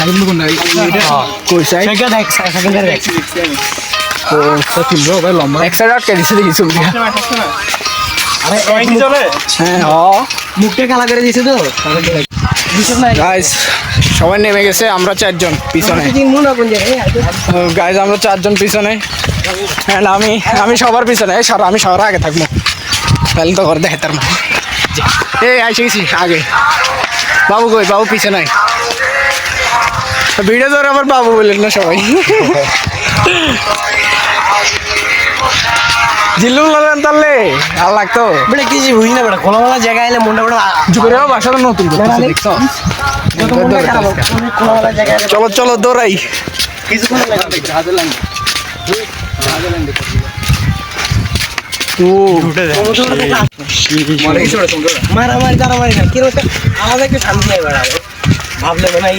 cycle কোন নাই কই সাইকেল দেখ সাইকেল দেখ তো সত্যি ব্রো ভাই লম্বা এক সাইড আটকে দিছে দেখি তুমি আরে ওই কি চলে হ্যাঁ মুখটা কালা করে দিছে তো গাইস সবাই নেমে গেছে আমরা চারজন পিছনে গাইস আমরা চারজন পিছনে হ্যাঁ আমি সবার পিছনে আমি সবার আগে থাকবো তাহলে তো ঘর দেখে তার মানে এই আইসে গেছি আগে বাবু কই বাবু পিছে নাই ভিডিও ধরে আবার বাবু বললেন না সবাই জিল্লু লাগেন তাহলে আর লাগতো বেটা কিছু বুঝি না বেটা খোলামেলা জায়গায় এলে মনটা বেটা জুড়ে বাসা তো নতুন দেখছো চলো চলো দৌড়াই কিছুক্ষণ লাগবে হাতে লাগবে মারামারি টারামারি না কি আমাদের একটু শান্তি হয় বেড়াবে ভাবলে না